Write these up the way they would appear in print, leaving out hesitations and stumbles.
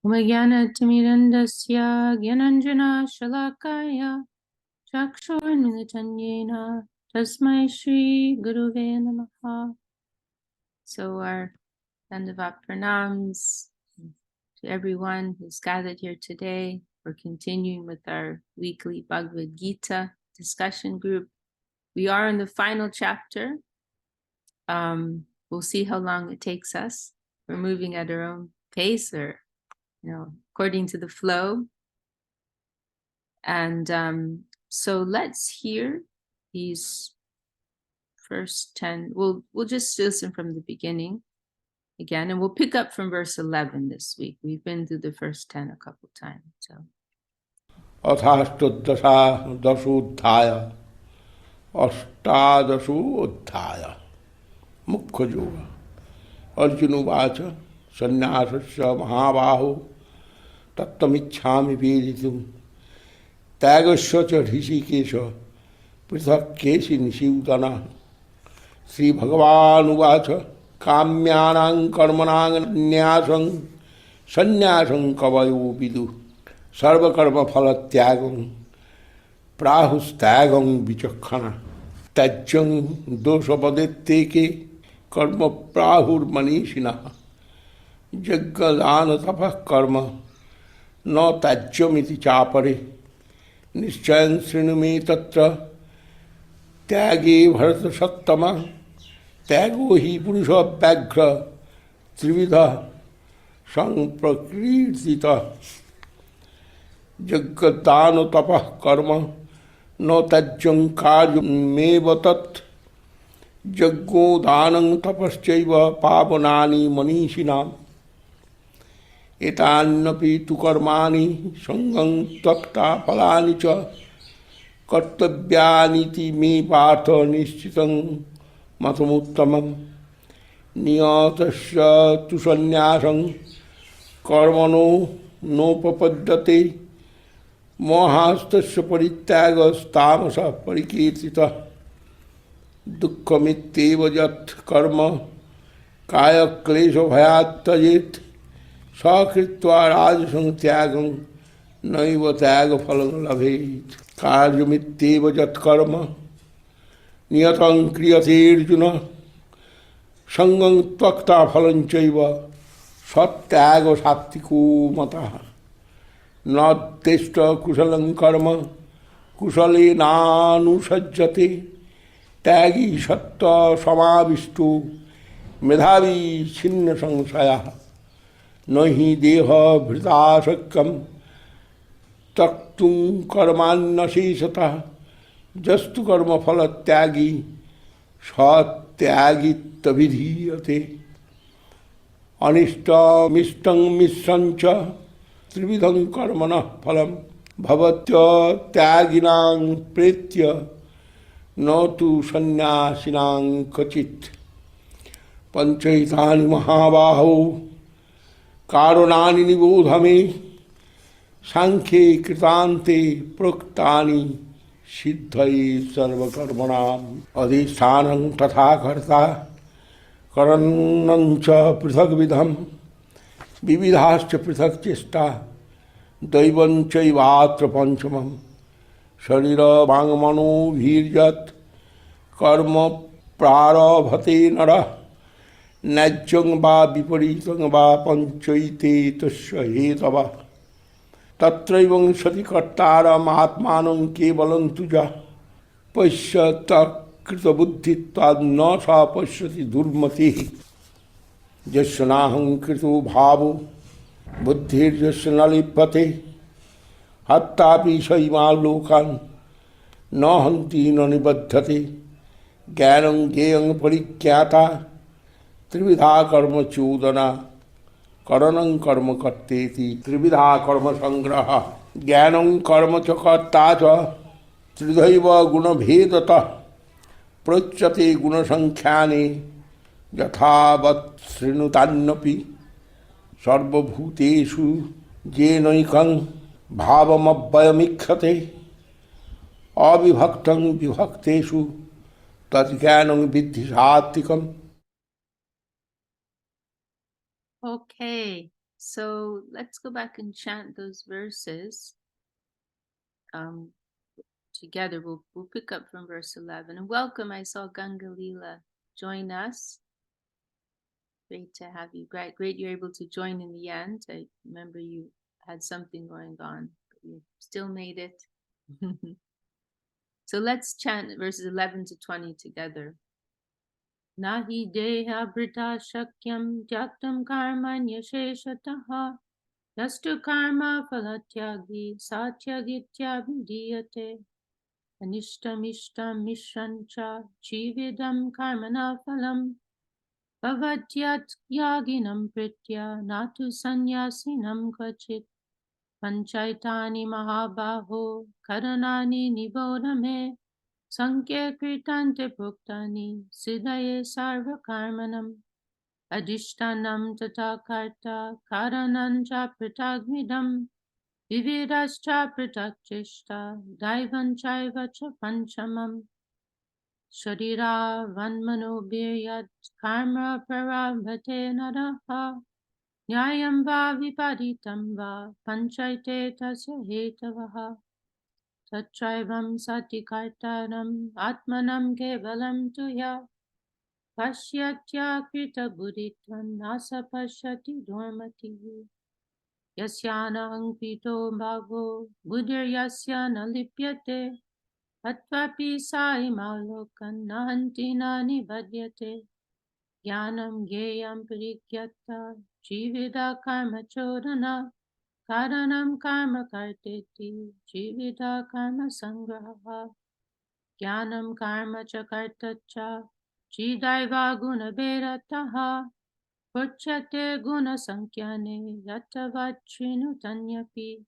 Umagyanatimirandasya Gyananjana Shalakaya Chakshurmilitanyena Tasmai Shri Guruve Namaha. So our Dandavat Pranams to everyone who's gathered here today. We're continuing with our weekly Bhagavad Gita discussion group. We are in the final chapter. We'll see how long it takes us. We're moving at our own pace, or according to the flow. And so let's hear these first 10. We'll just listen from the beginning again, and we'll pick up from verse 11 this week. We've been through the first 10 a couple times. So अथाष्टोत्तरा दशोध्याय अष्टादशोध्याय मुख्य योग अर्जुन उवाच सन्यासस्य महाबाहो तत्त्वमिच्छामि वेदितुं त्यागस्य च ऋषिकेश पृथक् केशि निषूदन श्रीभगवानुवाच काम्यानां कर्मणां न्यासं सन्यासं कवयो विदुः सर्वकर्म फल त्यागं प्राहुस्त्यागं विचक्षणा त्याज्यं दोषपदेत्तेके कर्म प्राहुर्मनीषिणः यज्ञदान तपः कर्म न त्याज्यमिति चापरे निश्चयं शृणु मे तत्र त्यागे भरतसत्तमा त्यागो हि पुरुषव्याघ्र त्रिविधः संप्रकीर्तितः यज्ञदान तपः कर्म न त्याज्यं कार्यमेव तत् यज्ञो दानं तपश्चैव पावनानि मनीषिणाम् एतान्यपि तु कर्माणि सङ्गं त्यक्त्वा फलानि च कर्तव्यानीति मे पार्थ निश्चितं मतमुत्तमम् नियतस्य तु सन्न्यासं कर्मणो नोपपद्यते मोहास्तस्य परित्यागस्तामसः परिकीर्तितः दुःखमित्येव यत् कर्म कायक्लेशभयात् त्यजेत् स कृत्वा राजसं त्यागं नैव त्यागफलं लभेत् कार्यमित्येव यत् कर्म नियतं क्रियते अर्जुन सङ्गं त्यक्त्वा फलं चैव सत्यागसात्विको मतः नोत्तिष्ठ कुशलं कर्म कुशलेनानुसज्जते त्यागी सत्त्व समाविष्टो मेधावी छिन्न संशयः न हि देह भृता शक्यं त्यक्तुं कर्माण्यशेषतः यस्तु कर्मफल त्यागी सत्यागित्वभिधीयते अनिष्टमिष्टं मिश्रं च त्रिविधं कर्मणः फलं भवत्यत्यागिनां प्रेत्य न तु सन्न्यासिनां क्वचित् पञ्चैतानि महाबाहो कारणानि निबोध मे सांख्ये कृतान्ते प्रोक्तानि सिद्धये सर्वकर्मणाम् अधिष्ठानं तथा कर्ता करणं च पृथग्विधम् विविधाश्च पृथक् चेष्टा दैवं चैवात्र पंचमम् शरीर वाङ्मनोभिर्यत् कर्म प्रारभते नरः न्याय्यं वा विपरीतं वा पञ्चैते तस्य हेतवः तत्रैवं सति कर्तारमात्मानं केवलं तुजः पश्यत कृतबुद्धित्वात् न सा पश्यति दुर्मतिः यस्य नाहङ्कृतो भावो बुद्धिर्यस्य न लिप्यते हत्तापि स इमान् लोकान् न हन्ति न निबध्यते ज्ञानं ज्ञेयं परिज्ञाता त्रिविधा कर्म चोदना करणं कर्म कर्तेति त्रिविधा कर्म संग्रह ज्ञानं कर्म च कर्ता च त्रिधैव गुणभेदतः प्रोच्यते गुणसंख्याने यथावत् शृणुतान्यपि सर्वभूतेषु येनैकं भावमव्ययमीक्षते अविभक्तं विभक्तेषु तज्ज्ञानं विद्धि सात्विकम्. Okay, So let's go back and chant those verses together. We'll pick up from verse 11. And welcome, I saw Ganga Leela join us. Great to have you. Great you're able to join in the end. I remember you had something going on, but you still made it. So let's chant verses 11 to 20 together. Nahi deha brita shakyam jaktam karmanya sheshataha yastu karma phalatyagi satyagitya vidiyate anishtam ishtam mishrancha jividam karmana phalam bhavatyat yaginam pritya natu sanyasinam kvachit panchaitani mahabaho karanani nibodhame Sankhya Kritante Bhuktani Siddhaye Sarva Karmanam Adishtanam Tata Karta Karanancha Pritagmidam Vividascha Pritakchishta Daivan Chaiva Cha Panchamam Sharira Vanmano Biryat Karma Parabhate Naraha Nyayam Va Vipaditam Va Panchaite Tasya Hetavaha Tatraivam Satikartaram Atmanam Kevalam Tuya Pashyatya Krita Buddhitvam Nasa Pashyati Dormati Yasyana Ankito Bhavo Buddhir Yasyana Lipyate Atvapi Saimalokan Nahanti Nani Badyate Jnanam Geyam Parikyata Jivida Karma Chodana Karanam karma karteti jivita karma sangraha jnanam karma cha kartacha jidaiva guna berataha puchate guna sankyane yatavatrinu tanyapi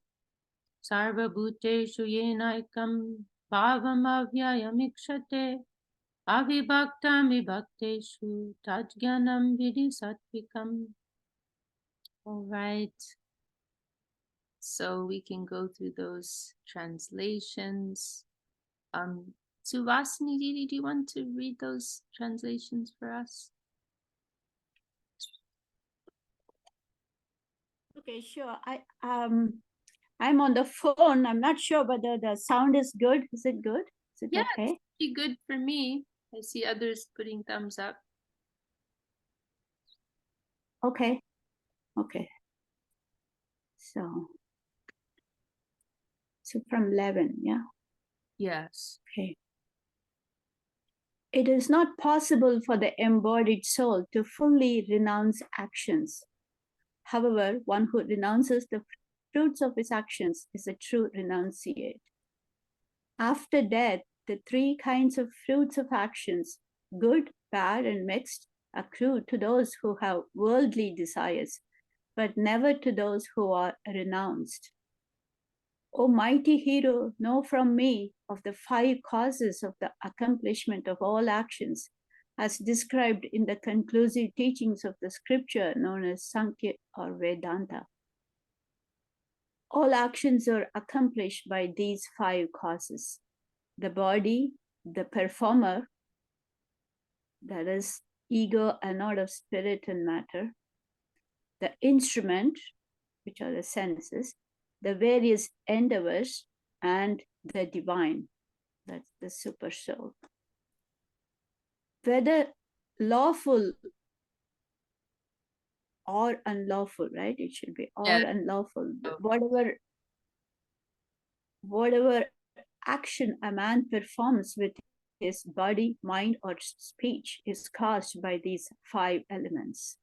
sarva bhuteshu yenaikam bhavam avyayamikshate avibhaktam vibhakteshu tadjnanam vidhi satvikam. All right. So we can go through those translations. Suvasini Didi, do you want to read those translations for us? Okay, sure. I'm on the phone. I'm not sure whether the sound is good. Is it good? Is it okay? It's pretty good for me. I see others putting thumbs up. Okay. Okay. So from 11, yeah? Yes. Okay. It is not possible for the embodied soul to fully renounce actions. However, one who renounces the fruits of his actions is a true renunciate. After death, the three kinds of fruits of actions, good, bad, and mixed, accrue to those who have worldly desires, but never to those who are renounced. O mighty hero, know from me of the 5 causes of the accomplishment of all actions, as described in the conclusive teachings of the scripture known as Sankhya or Vedanta. All actions are accomplished by these 5 causes. The body, the performer, that is ego and not of spirit and matter, the instrument, which are the senses, the various endeavors, and the divine, that's the super soul. Whether lawful or unlawful, right? It should be or unlawful. Whatever action a man performs with his body, mind, or speech is caused by these 5 elements.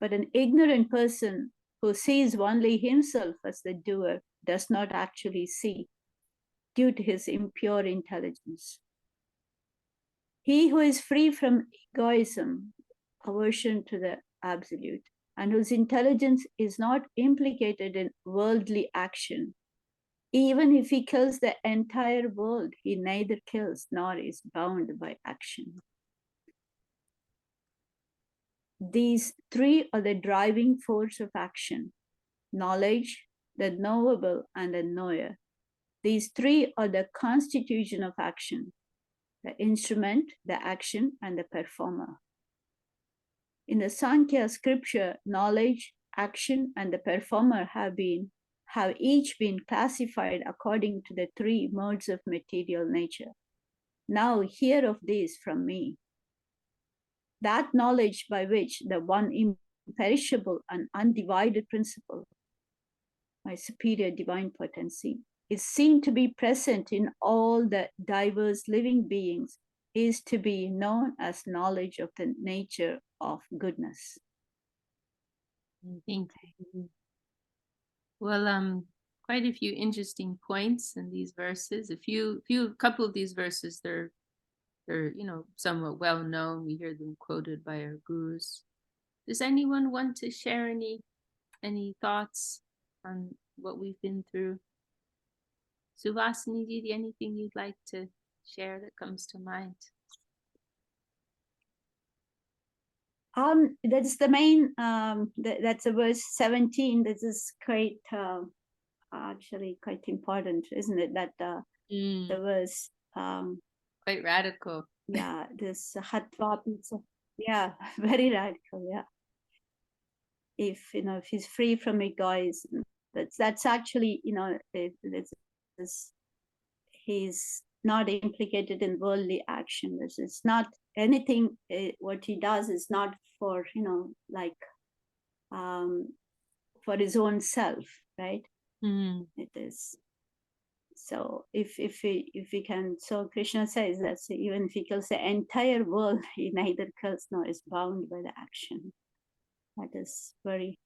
But an ignorant person who sees only himself as the doer does not actually see, due to his impure intelligence. He who is free from egoism, aversion to the absolute, and whose intelligence is not implicated in worldly action, even if he kills the entire world, he neither kills nor is bound by action. These 3 are the driving force of action: knowledge, the knowable, and the knower. These 3 are the constitution of action: the instrument, the action, and the performer. In the Sankhya scripture, knowledge action and the performer have each been classified according to the three modes of material nature. Now hear of this from me. That knowledge by which the one imperishable and undivided principle, my superior divine potency, is seen to be present in all the diverse living beings, is to be known as knowledge of the nature of goodness. Thank you. Well, quite a few interesting points in these verses. Couple of these verses, they're somewhat well known. We hear them quoted by our gurus. Does anyone want to share any thoughts on what we've been through? Suvasini, Didi, anything you'd like to share that comes to mind? That's the main. That's a verse 17. This is quite actually quite important, isn't it? That the verse. Quite radical. Yeah, this hatva pizza. Yeah, very radical. Yeah. If he's free from egoism, that's actually he's not implicated in worldly action. It's not anything. What he does is not for for his own self, right? It is. So if we can, so Krishna says that even if he kills the entire world, he neither kills nor is bound by the action. That is very,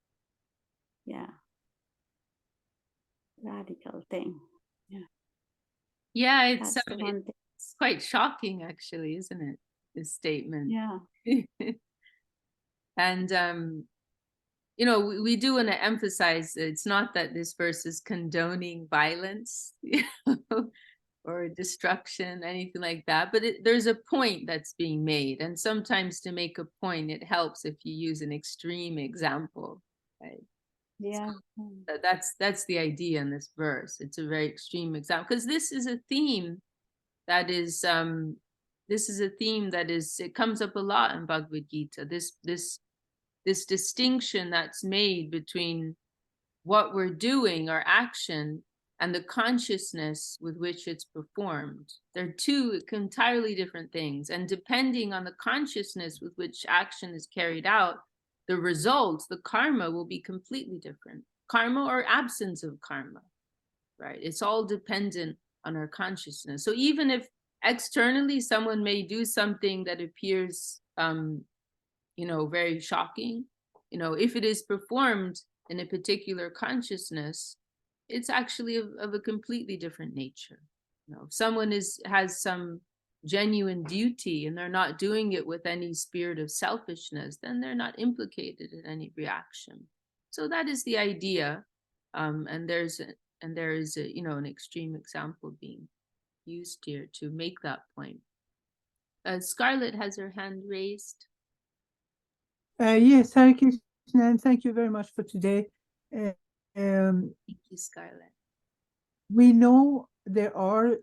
radical thing. Yeah, That's the one thing. It's quite shocking, actually, isn't it? This statement. Yeah. And we do want to emphasize it's not that this verse is condoning violence, or destruction, anything like that, but there's a point that's being made, and sometimes to make a point, it helps if you use an extreme example, right? Yeah. So that's the idea in this verse. It's a very extreme example, because this is a theme that is it comes up a lot in Bhagavad Gita. This distinction that's made between what we're doing, our action, and the consciousness with which it's performed. They're two entirely different things. And depending on the consciousness with which action is carried out, the results, the karma, will be completely different. Karma or absence of karma, right? It's all dependent on our consciousness. So even if externally someone may do something that appears very shocking, if it is performed in a particular consciousness, it's actually of a completely different nature. If someone has some genuine duty and they're not doing it with any spirit of selfishness, then they're not implicated in any reaction. So that is the idea, and there is an extreme example being used here to make that point. Scarlett has her hand raised. Yes, Hare Krishna, and thank you very much for today. Thank you, Scarlett. We know there are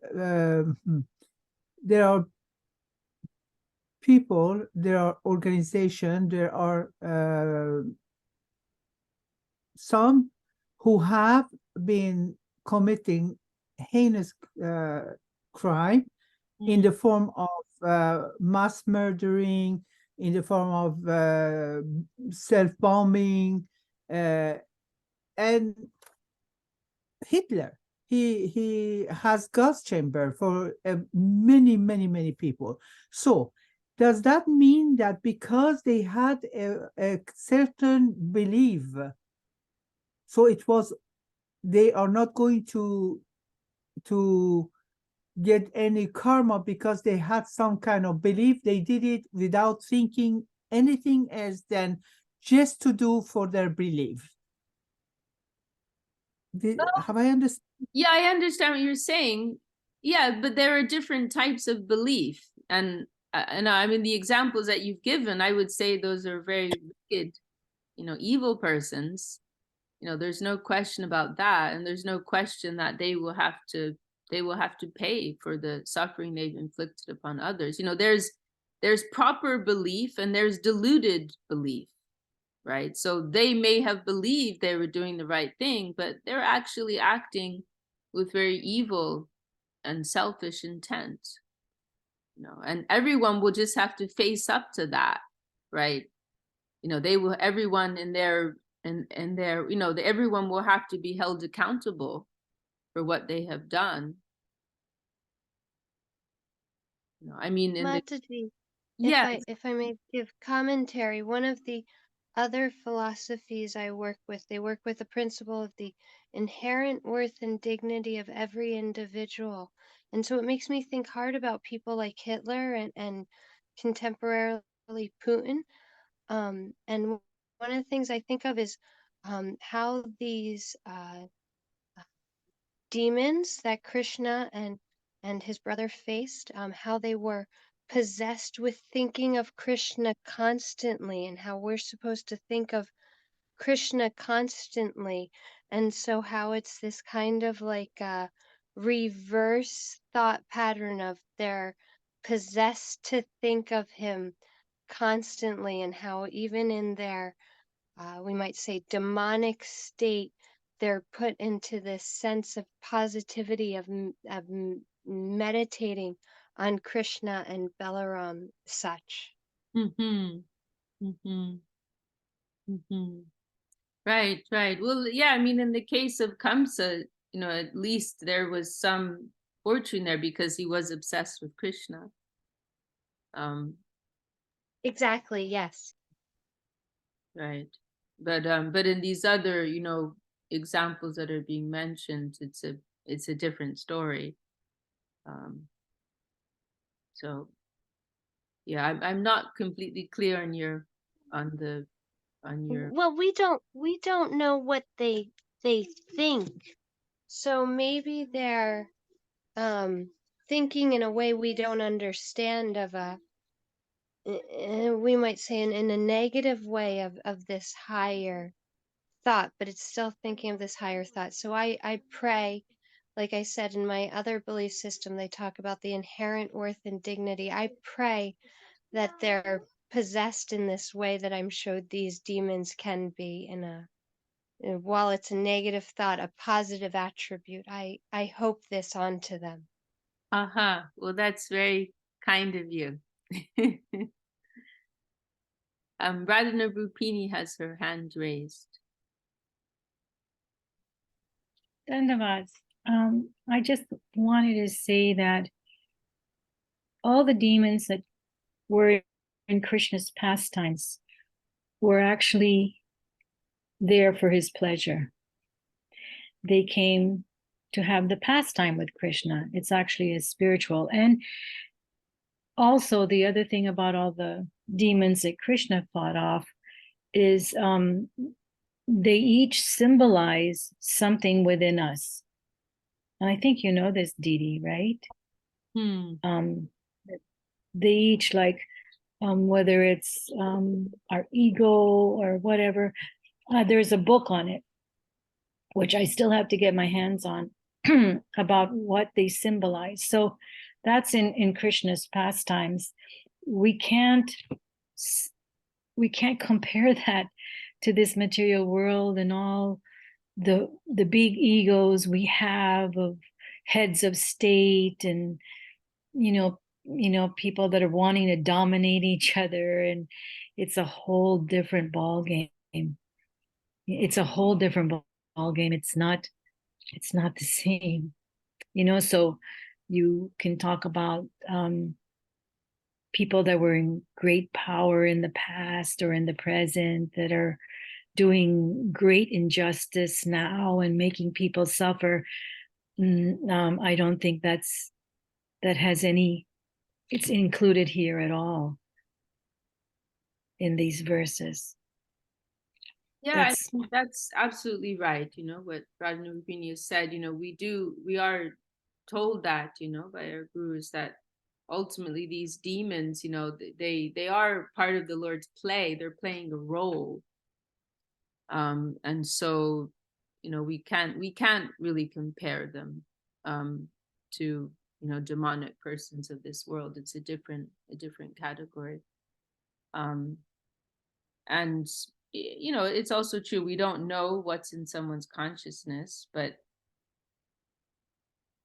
people, there are organizations, there are some who have been committing heinous crime in the form of mass murdering, in the form of self-bombing, and Hitler, he has gas chamber for many people. So does that mean that because they had a certain belief, so they are not going to get any karma because they had some kind of belief? They did it without thinking anything else than just to do for their belief. Have I understood? Yeah, I understand what you're saying. Yeah, but there are different types of belief, and I mean the examples that you've given, I would say those are very wicked, evil persons. There's no question about that, and there's no question that they will have to pay for the suffering they've inflicted upon others. There's proper belief and there's deluded belief. right? So they may have believed they were doing the right thing, but they're actually acting with very evil and selfish intent, and everyone will just have to face up to that, right? They will, everyone in their everyone will have to be held accountable for what they have done. I mean, in the Mataji, yes. if I may give commentary, one of the other philosophies I work with, they work with the principle of the inherent worth and dignity of every individual. And so it makes me think hard about people like Hitler and contemporarily Putin. And one of the things I think of is how these demons that Krishna and his brother faced, how they were possessed with thinking of Krishna constantly, and how we're supposed to think of Krishna constantly. And so how it's this kind of like a reverse thought pattern of they're possessed to think of him constantly, and how even in their we might say demonic state, they're put into this sense of positivity of meditating on Krishna and Balaram such. Mm-hmm. Mm-hmm. Mm-hmm. Right, right. Well, yeah, I mean, in the case of Kamsa, at least there was some fortune there because he was obsessed with Krishna. Exactly, yes. Right. But in these other, examples that are being mentioned, it's a different story. So yeah, I'm not completely clear on your Well, we don't know what they think. So maybe they're thinking in a way we don't understand of a we might say in a negative way of this higher thought, but it's still thinking of this higher thought. So I pray, like I said, in my other belief system, they talk about the inherent worth and dignity. I pray that they're possessed in this way that I'm showed these demons can be while it's a negative thought, a positive attribute. I hope this onto them. Well, that's very kind of you. Radhana Rupini has her hand raised. Dandavad. I just wanted to say that all the demons that were in Krishna's pastimes were actually there for his pleasure. They came to have the pastime with Krishna. It's actually a spiritual. And also the other thing about all the demons that Krishna fought off is they each symbolize something within us. And I think you know this, Didi, right? They each like whether it's our ego or whatever. There's a book on it, which I still have to get my hands on, about what they symbolize. So that's in Krishna's pastimes. We can't compare that to this material world and all the big egos we have of heads of state and people that are wanting to dominate each other, and it's a whole different ball game. It's a whole different ball game. It's not the same, so you can talk about people that were in great power in the past or in the present that are doing great injustice now and making people suffer. I don't think that has any, it's included here at all in these verses. Yeah, I think that's absolutely right. What Radhana Rupini said, we are told that, by our gurus, that ultimately these demons, they are part of the Lord's play. They're playing a role. And so, we can't really compare them to, demonic persons of this world. It's a different category. And you know, it's also true, we don't know what's in someone's consciousness, but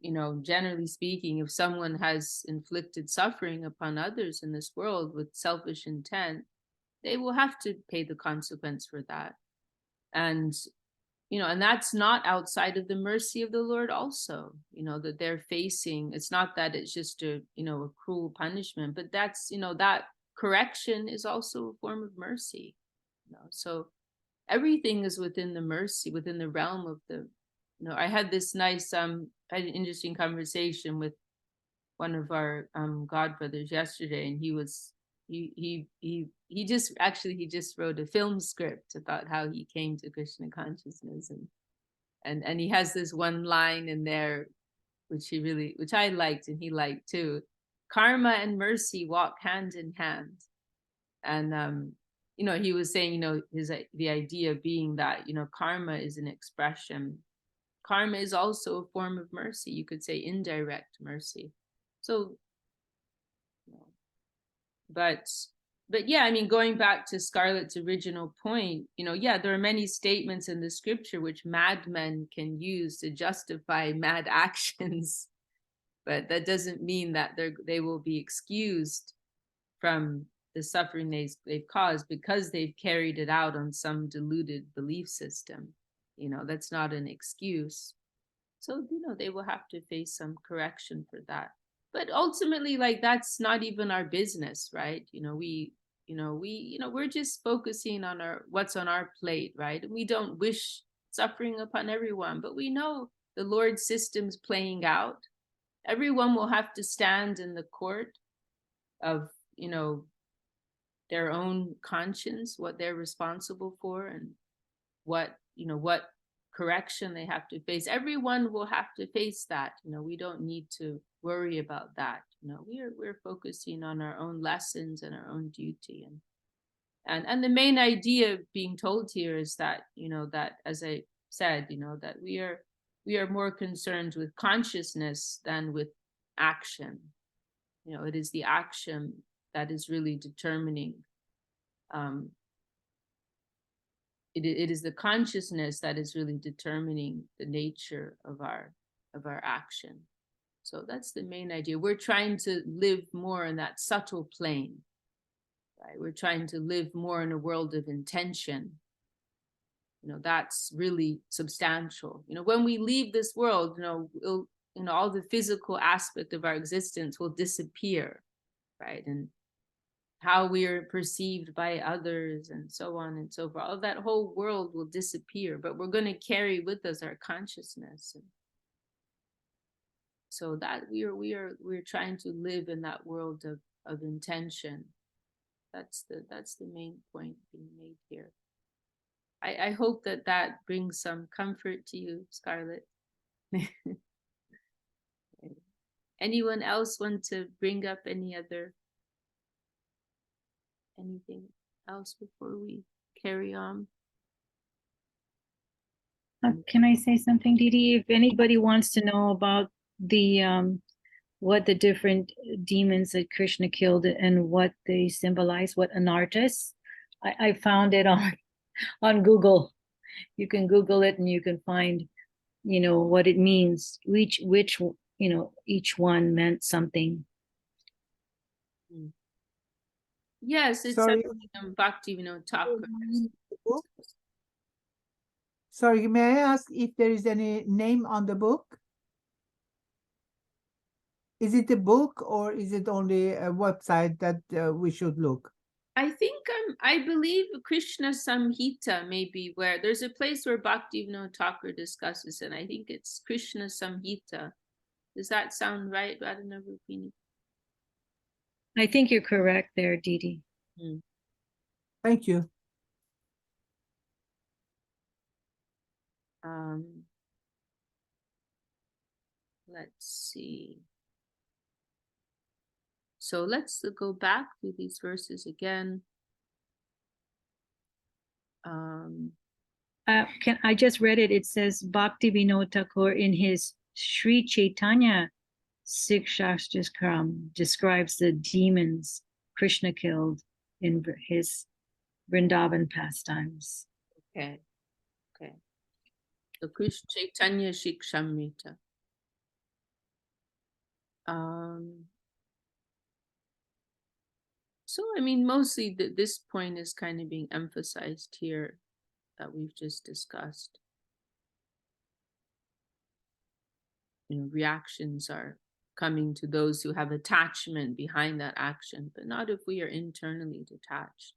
you know, generally speaking, if someone has inflicted suffering upon others in this world with selfish intent, they will have to pay the consequence for that. And, you know, and that's not outside of the mercy of the Lord also, you know, that they're facing. It's not that it's just a, you know, a cruel punishment, but that's, you know, that correction is also a form of mercy, you know. So everything is within the mercy, within the realm of the, you know, I had this nice, I had an interesting conversation with one of our godbrothers yesterday, and he just actually he just wrote a film script about how he came to Krishna consciousness, and he has this one line in there which I liked and he liked too. Karma and mercy walk hand in hand. And you know, he was saying, you know, the idea being that, you know, karma is an expression. Karma is also a form of mercy. You could say indirect mercy. So, you know, but yeah, I mean, going back to Scarlett's original point, you know, yeah, there are many statements in the scripture which madmen can use to justify mad actions, but that doesn't mean that they will be excused from the suffering they've caused because they've carried it out on some deluded belief system. You know, that's not an excuse. So, you know, they will have to face some correction for that. But ultimately, like, that's not even our business, right? You know, we're just focusing on what's on our plate, right? And we don't wish suffering upon everyone, but we know the Lord's system's playing out. Everyone will have to stand in the court of, you know, their own conscience, what they're responsible for, and what, you know, what correction they have to face. Everyone will have to face that. You know, we don't need to worry about that. You know, we're focusing on our own lessons and our own duty. And the main idea being told here is that, you know, that, as I said, you know, that we are more concerned with consciousness than with action. You know, it is the action that is really determining. It is the consciousness that is really determining the nature of our action. So that's the main idea. We're trying to live more in that subtle plane, right? We're trying to live more in a world of intention. You know, that's really substantial. You know, when we leave this world, you know, all the physical aspect of our existence will disappear, right? And how we are perceived by others and so on and so forth. All that whole world will disappear, but we're going to carry with us our consciousness. And so that we're trying to live in that world of intention. That's the main point being made here. I hope that brings some comfort to you, Scarlett. Anyone else want to bring up anything else before we carry on? Can I say something, Didi? If anybody wants to know about the what the different demons that Krishna killed and what they symbolize, what anartas, I found it on Google. You can Google it and you can find, you know, what it means. Which you know, each one meant something. Yes, it's Sorry. something Bhakti, you know, talk. Sorry, may I ask if there is any name on the book? Is it a book or is it only a website that we should look? I think I believe Krishna Samhita maybe, where there's a place where Bhakti Vinod Thakur discusses, and I think it's Krishna Samhita. Does that sound right, Radhana Rupini? I think you're correct there, Didi. Thank you. Let's see. So let's go back to these verses again. I just read it. It says Bhakti Vinod Thakur in his Sri Chaitanya Sikshashtram describes the demons Krishna killed in his Vrindavan pastimes. Okay. Okay. So Krishna Chaitanya Shikshamrita. So I mean, mostly this point is kind of being emphasized here that we've just discussed. Reactions are coming to those who have attachment behind that action, but not if we are internally detached.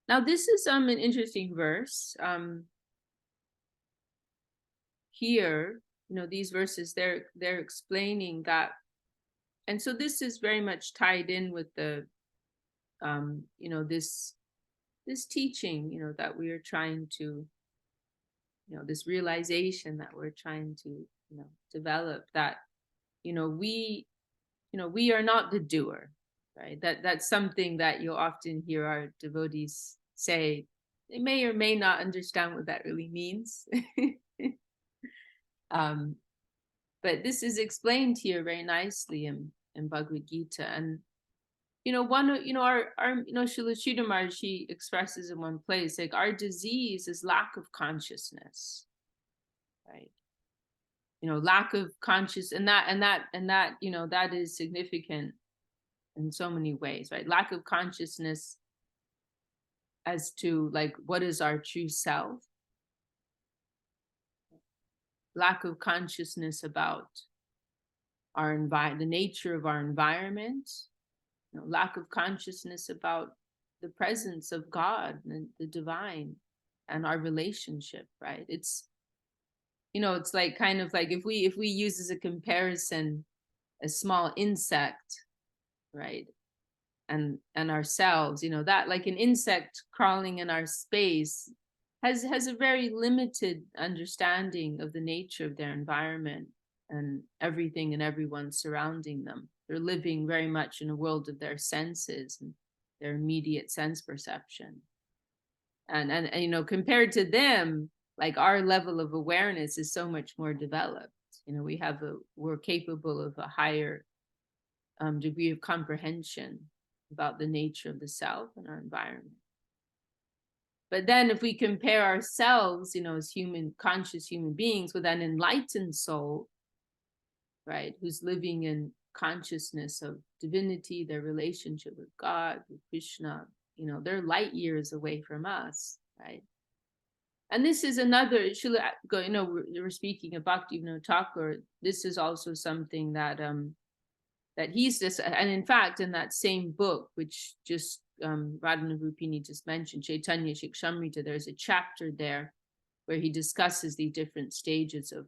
Now, this is an interesting verse. Here, these verses, they're explaining that, and so this is very much tied in with the, this teaching, that we are trying to, this realization that we're trying to, develop, that we are not the doer, right? That's something that you'll often hear our devotees say. They may or may not understand what that really means. But this is explained here very nicely in Bhagavad Gita. And Srila Sridhar Maharaj, she expresses in one place, like, our disease is lack of consciousness, right? Lack of conscious, and that is significant in so many ways, right? Lack of consciousness as to, like, what is our true self. Lack of consciousness about the nature of our environment. Lack of consciousness about the presence of God and the divine and our relationship, right? It's like, kind of like, if we use as a comparison a small insect, right, and ourselves, that, like, an insect crawling in our space has a very limited understanding of the nature of their environment and everything and everyone surrounding them. They're living very much in a world of their senses and their immediate sense perception. And compared to them, like, our level of awareness is so much more developed. We're capable of a higher degree of comprehension about the nature of the self and our environment. But then if we compare ourselves, as conscious human beings with an enlightened soul, right, who's living in consciousness of divinity, their relationship with God, with Krishna, they're light years away from us, right? And this is another, we're speaking of Bhaktivinoda Thakur. This is also something that he's just, and in fact, in that same book, which just Radhana Rupini just mentioned, Chaitanya Shikshamrita, there's a chapter there where he discusses the different stages of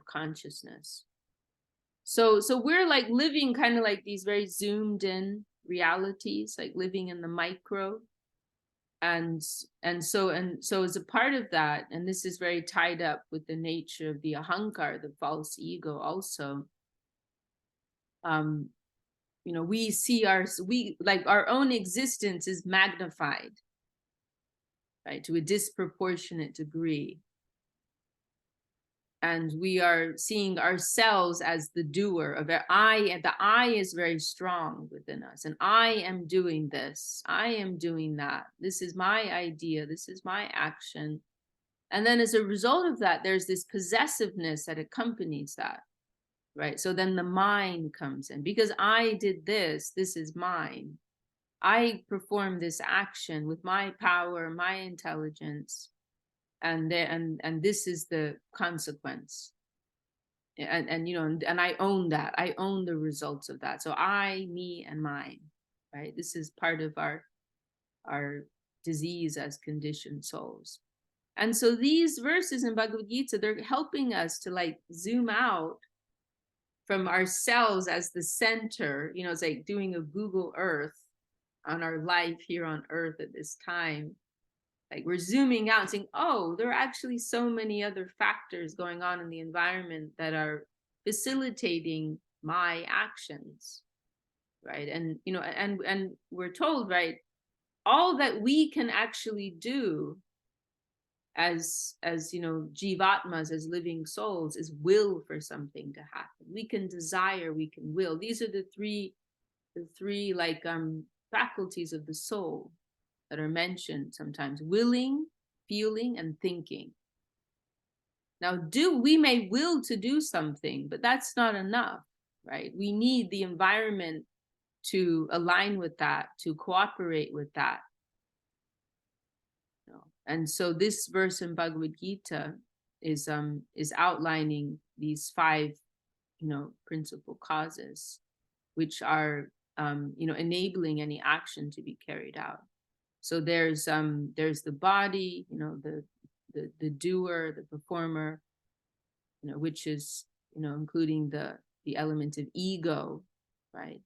consciousness. So we're like living kind of like these very zoomed in realities, like living in the micro. And so as a part of that, and this is very tied up with the nature of the ahankar, the false ego also, we see our own existence is magnified, right, to a disproportionate degree. And we are seeing ourselves as the doer of it. The I is very strong within us. And I am doing this. I am doing that. This is my idea. This is my action. And then as a result of that, there's this possessiveness that accompanies that, right? So then the mind comes in. Because I did this, this is mine. I performed this action with my power, my intelligence. And this is the consequence, and I own that. I own the results of that. So I, me, and mine, right? This is part of our disease as conditioned souls. And so these verses in Bhagavad Gita, they're helping us to, like, zoom out from ourselves as the center. It's like doing a Google Earth on our life here on Earth at this time. Like, we're zooming out and saying, oh, there are actually so many other factors going on in the environment that are facilitating my actions, right? And and we're told, right, all that we can actually do as jivatmas, as living souls, is will for something to happen. We can desire, we can will. These are the three like faculties of the soul that are mentioned sometimes: willing, feeling, and thinking. Now, we may will to do something, but that's not enough, right? We need the environment to align with that, to cooperate with that. And so this verse in Bhagavad Gita is outlining these 5, principal causes, which are, enabling any action to be carried out. So there's the body, the doer, the performer, which is, including the element of ego, right?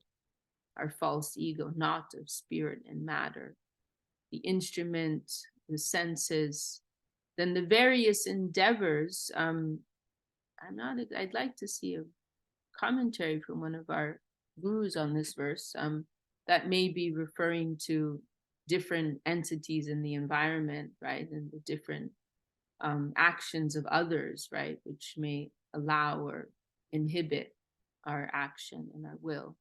Our false ego, not of spirit and matter. The instrument, the senses, then the various endeavors. I'd like to see a commentary from one of our gurus on this verse, that may be referring to different entities in the environment, right? And the different actions of others, right? Which may allow or inhibit our action and our will.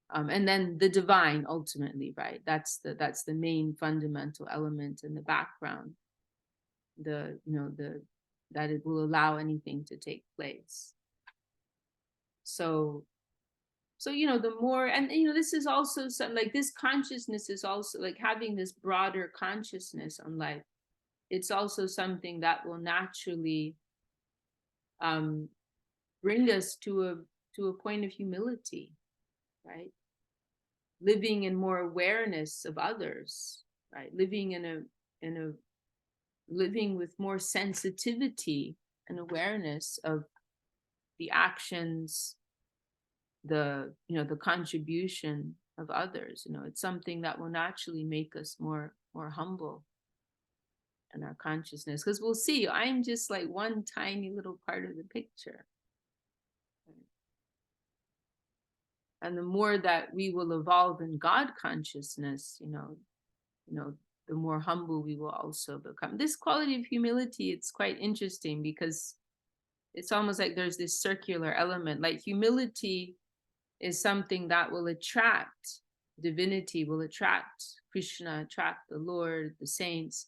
And then the divine, ultimately, right? That's the main fundamental element in the background. That it will allow anything to take place. So the more, and this is also something like this consciousness is also like having this broader consciousness on life. It's also something that will naturally bring us to a point of humility, right? Living in more awareness of others, right? Living living with more sensitivity and awareness of the actions, the contribution of others. It's something that will naturally make us more humble in our consciousness, because we'll see I'm just like one tiny little part of the picture. And the more that we will evolve in God consciousness, the more humble we will also become. This quality of humility, it's quite interesting because it's almost like there's this circular element. Like humility is something that will attract divinity, will attract Krishna, attract the Lord, the saints.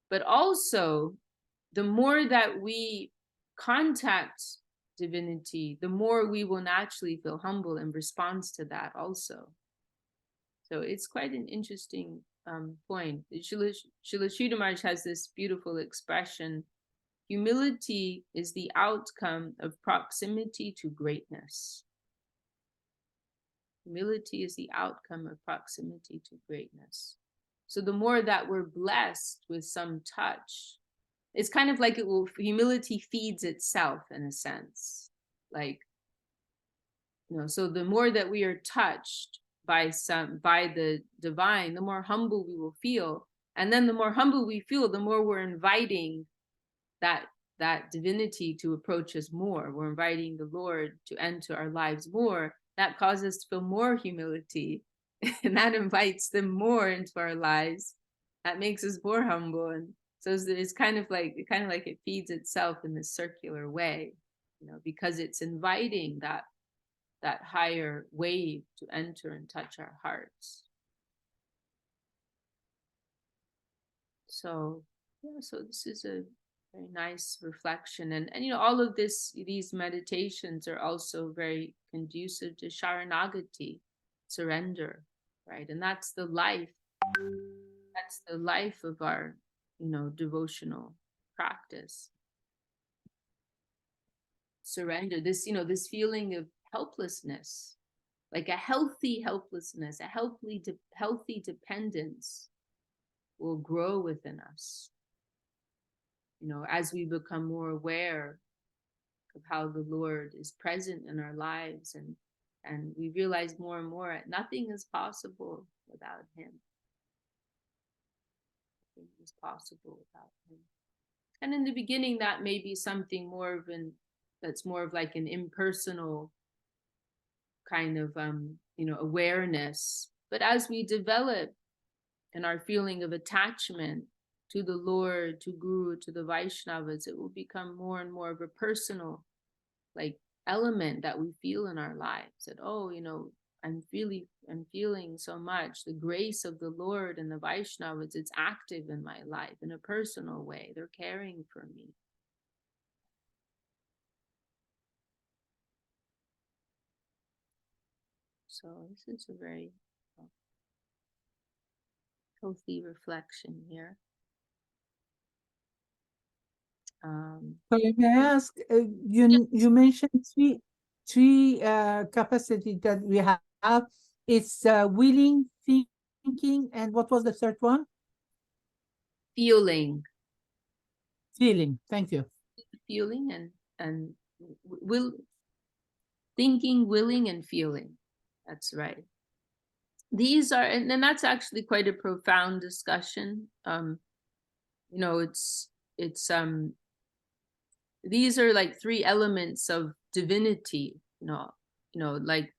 But also, the more that we contact divinity, the more we will naturally feel humble in response to that also. So it's quite an interesting point. Srila Sridhar Maharaj has this beautiful expression: humility is the outcome of proximity to greatness. Humility is the outcome of proximity to greatness. So the more that we're blessed with some touch, it's kind of like humility feeds itself in a sense. Like, so the more that we are touched by the divine, the more humble we will feel. And then the more humble we feel, the more we're inviting that divinity to approach us more. We're inviting the Lord to enter our lives more. That causes us to feel more humility, and that invites them more into our lives. That makes us more humble. And so it's kind of like it feeds itself in this circular way, because it's inviting that higher wave to enter and touch our hearts. So this is a very nice reflection, and all of these meditations are also very conducive to Sharanagati, surrender, right? And that's the life of our devotional practice. Surrender, this feeling of helplessness, like a healthy helplessness, a healthy dependence will grow within us, as we become more aware of how the Lord is present in our lives, and we realize more and more nothing is possible without him. Nothing is possible without him. And in the beginning, that may be something that's more of like an impersonal kind of awareness. But as we develop in our feeling of attachment to the Lord, to Guru, to the Vaishnavas, it will become more and more of a personal element that we feel in our lives, that I'm feeling so much the grace of the Lord and the Vaishnavas. It's active in my life in a personal way. They're caring for me. So this is a very healthy reflection here. Sorry, may I ask, you mentioned three capacity that we have. It's willing, thinking, and what was the third one? Feeling. Feeling. Thank you. Feeling and will thinking, willing, and feeling. That's right. These are, and that's actually quite a profound discussion. You know, it's these are like three elements of divinity, like,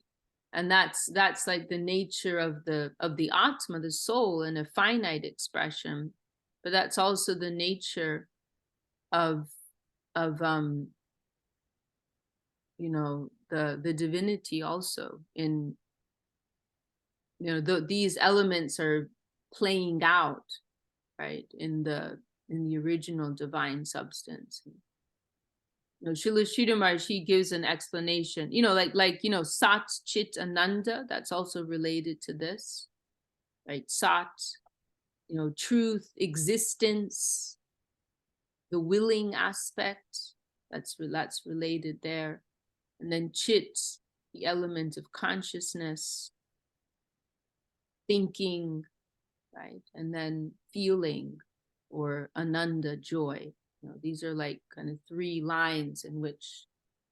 and that's like the nature of the Atma, the soul, in a finite expression, but that's also the nature of the divinity also in, these elements are playing out, right, in the original divine substance. Srila Sridhar Maharaj, he gives an explanation, Sat, Chit, Ananda, that's also related to this, right? Sat, truth, existence, the willing aspect, that's related there. And then Chit, the element of consciousness, thinking, right? And then feeling, or Ananda, joy. These are like kind of three lines in which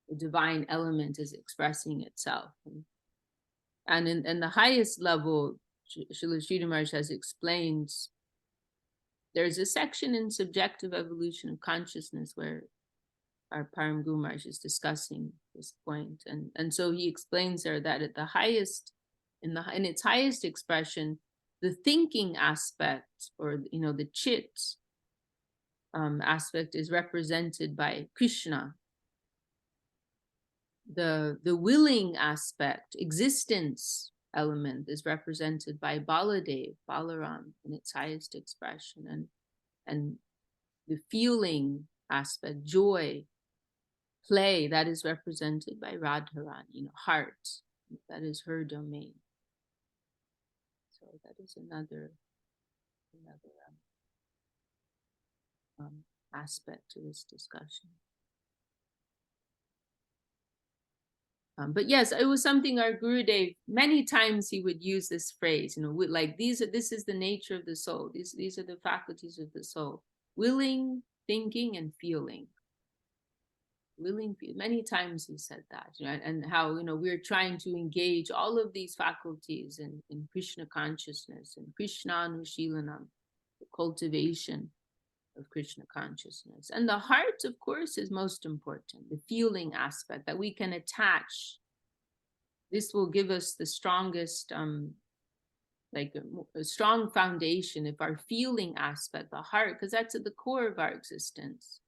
the divine element is expressing itself. And in the highest level, Srila Sridhar Maharaj has explained, there's a section in Subjective Evolution of Consciousness where our Param Guru Maharaj is discussing this point. And so he explains there that at the highest, in its highest expression, the thinking aspect, or the Chit aspect, is represented by Krishna. The willing aspect, existence element, is represented by Baladev, Balaram, in its highest expression, and the feeling aspect, joy, play, that is represented by Radharani, heart, that is her domain. So that is another aspect to this discussion. But yes, it was something our Gurudev, many times he would use this phrase, like this is the nature of the soul. These are the faculties of the soul: willing, thinking, and feeling. Willing, many times he said that, and how, we're trying to engage all of these faculties in Krishna consciousness and Krishna Anushilanam, the cultivation of Krishna consciousness. And the heart, of course, is most important, the feeling aspect that we can attach. This will give us the strongest, like a strong foundation, if our feeling aspect, the heart, because that's at the core of our existence.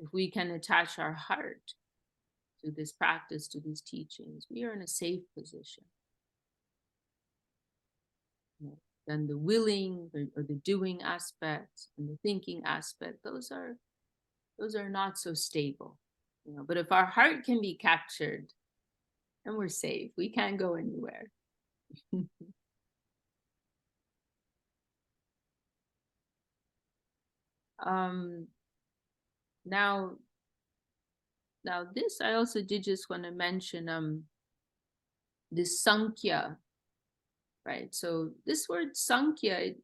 If we can attach our heart to this practice, to these teachings, we are in a safe position. Then the willing or the doing aspect and the thinking aspect, those are not so stable. But if our heart can be captured, then we're safe. We can't go anywhere. Now this, I also did just want to mention this Sankhya, right? So this word Sankhya,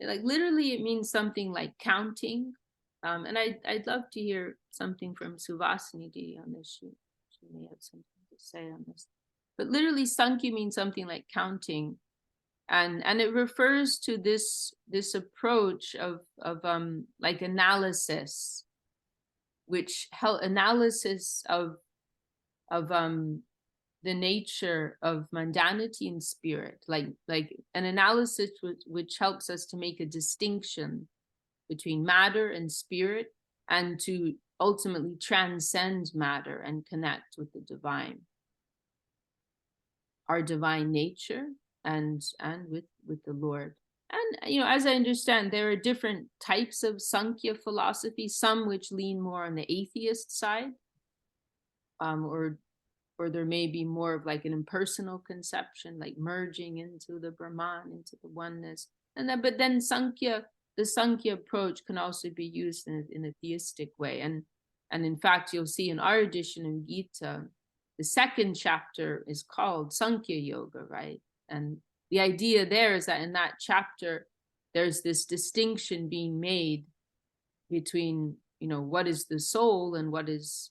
like literally it means something like counting. And I'd love to hear something from Suvasini Didi on this. She may have something to say on this. But literally Sankhya means something like counting. And it refers to this approach of like analysis, which analysis of the nature of mundanity and spirit, like an analysis which helps us to make a distinction between matter and spirit, and to ultimately transcend matter and connect with the divine. our divine nature and with the Lord. And as I understand, there are different types of Sankhya philosophy, some which lean more on the atheist side, or there may be more of like an impersonal conception, like merging into the Brahman, into the oneness. But then the Sankhya approach can also be used in a theistic way. And in fact, you'll see in our edition in Gita, the second chapter is called Sankhya Yoga, right? And the idea there is that in that chapter, there's this distinction being made between what is the soul and what is